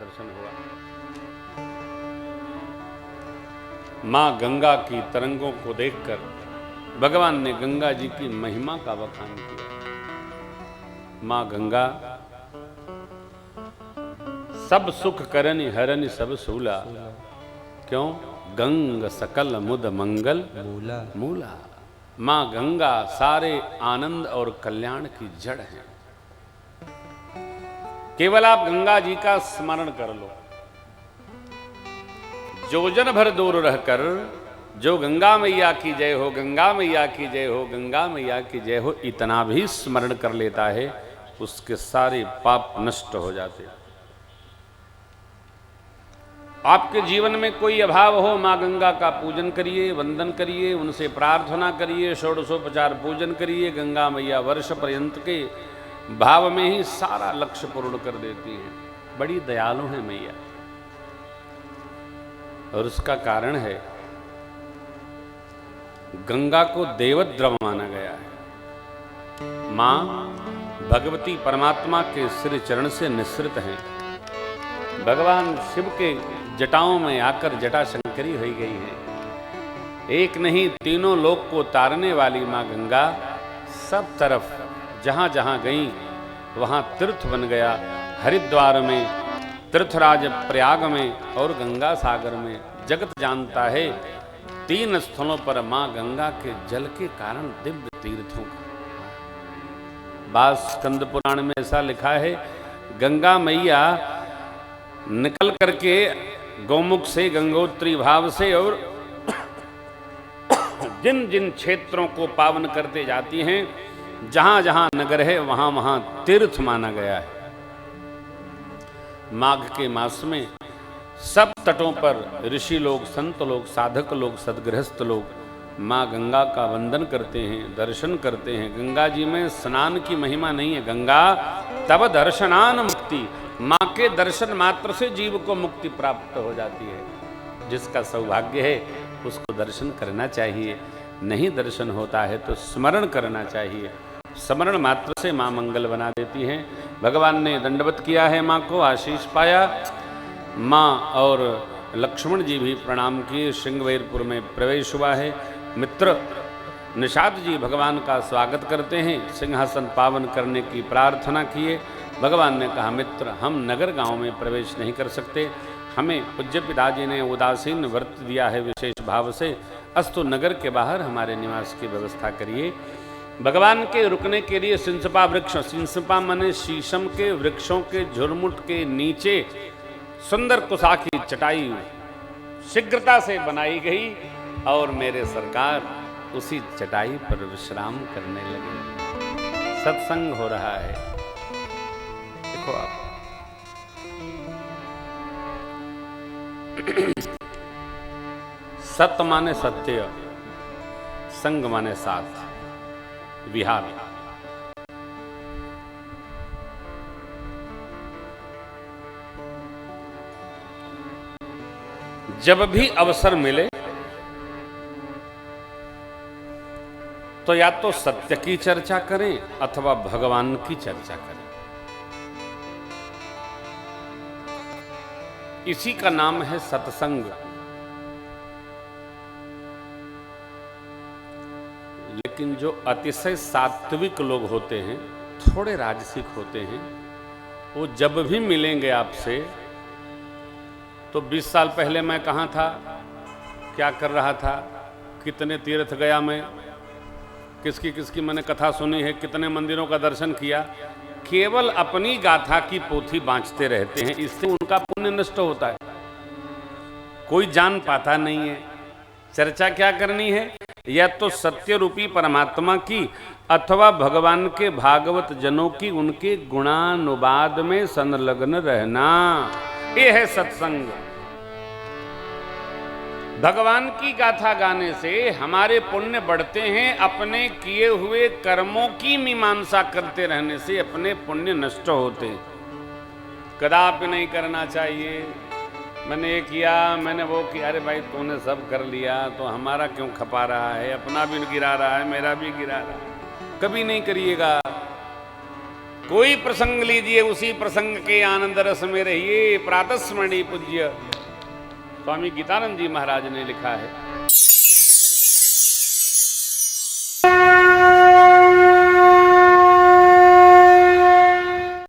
दर्शन हुआ। मां गंगा की तरंगों को देखकर भगवान ने गंगा जी की महिमा का बखान किया। मां गंगा सब सुख करनि हरनि सब सूला, क्यों? गंग सकल मुद मंगल मूला मूला। मां गंगा सारे आनंद और कल्याण की जड़ है। केवल आप गंगा जी का स्मरण कर लो। जोजन भर दूर रहकर जो गंगा मैया की जय हो, गंगा मैया की जय हो, गंगा मैया की जय हो, इतना भी स्मरण कर लेता है, उसके सारे पाप नष्ट हो जाते। आपके जीवन में कोई अभाव हो, मां गंगा का पूजन करिए, वंदन करिए, उनसे प्रार्थना करिए, षोडशोपचार पूजन करिए। गंगा मैया वर्ष पर्यंत के भाव में ही सारा लक्ष्य पूर्ण कर देती हैं। बड़ी दयालु है मैया, और उसका कारण है गंगा को देवद्रव माना गया है। मां भगवती परमात्मा के श्री चरण से निःसृत हैं। भगवान शिव के जटाओं में आकर जटा शंकरी हो गई है। एक नहीं, तीनों लोक को तारने वाली मां गंगा सब तरफ जहां जहां गई वहां तीर्थ बन गया। हरिद्वार में, तीर्थराज प्रयाग में और गंगा सागर में जगत जानता है 3 स्थलों पर मां गंगा के जल के कारण दिव्य तीर्थों का बास। स्कंद पुराण में ऐसा लिखा है, गंगा मैया निकल करके गौमुख से, गंगोत्री भाव से, और जिन जिन क्षेत्रों को पावन करते जाती हैं, जहां जहां नगर है वहां वहां तीर्थ माना गया है। माघ के मास में सब तटों पर ऋषि लोग, संत लोग, साधक लोग, सदगृहस्थ लोग मां गंगा का वंदन करते हैं, दर्शन करते हैं। गंगा जी में स्नान की महिमा नहीं है, गंगा तब दर्शनान मुक्ति, मां के दर्शन मात्र से जीव को मुक्ति प्राप्त हो जाती है। जिसका सौभाग्य है उसको दर्शन करना चाहिए, नहीं दर्शन होता है तो स्मरण करना चाहिए। स्मरण मात्र से मां मंगल बना देती हैं। भगवान ने दंडवत किया है, मां को आशीष पाया। मां और लक्ष्मण जी भी प्रणाम किए। श्रृंगवेरपुर में प्रवेश हुआ है। मित्र निषाद जी भगवान का स्वागत करते हैं, सिंहासन पावन करने की प्रार्थना किए। भगवान ने कहा, मित्र हम नगर गांव में प्रवेश नहीं कर सकते, हमें पूज्य पिताजी ने उदासीन व्रत दिया है विशेष भाव से, अस्तु नगर के बाहर हमारे निवास की व्यवस्था करिए। भगवान के रुकने के लिए सिंसपा वृक्ष, सिंसपा माने शीशम के वृक्षों के झुरमुट के नीचे सुंदर कुसा की चटाई शीघ्रता से बनाई गई और मेरे सरकार उसी चटाई पर विश्राम करने लगे। सत्संग हो रहा है, देखो आप। सत माने सत्य, संग माने साथ, विहार। जब भी अवसर मिले तो या तो सत्य की चर्चा करें अथवा भगवान की चर्चा करें। इसी का नाम है सत्संग। लेकिन जो अतिशय सात्विक लोग होते हैं, थोड़े राजसिक होते हैं, वो जब भी मिलेंगे आपसे तो 20 साल पहले मैं कहाँ था, क्या कर रहा था, कितने तीर्थ गया मैं, किसकी किसकी मैंने कथा सुनी है, कितने मंदिरों का दर्शन किया, केवल अपनी गाथा की पोथी बांचते रहते हैं। इससे उनका पुण्य नष्ट होता है, कोई जान पाता नहीं है। चर्चा क्या करनी है, या तो सत्य रूपी परमात्मा की अथवा भगवान के भागवत जनों की, उनके गुणानुवाद में संलग्न रहना, ये है सत्संग। भगवान की गाथा गाने से हमारे पुण्य बढ़ते हैं, अपने किए हुए कर्मों की मीमांसा करते रहने से अपने पुण्य नष्ट होते। कदापि नहीं करना चाहिए, मैंने ये किया, मैंने वो किया। अरे भाई तूने सब कर लिया तो हमारा क्यों खपा रहा है, अपना भी गिरा रहा है, मेरा भी गिरा रहा है। कभी नहीं करिएगा। कोई प्रसंग लीजिए, उसी प्रसंग के आनंद रस में रहिए। प्रातस्मरणीय पूज्य स्वामी गीतानंद जी महाराज ने लिखा है,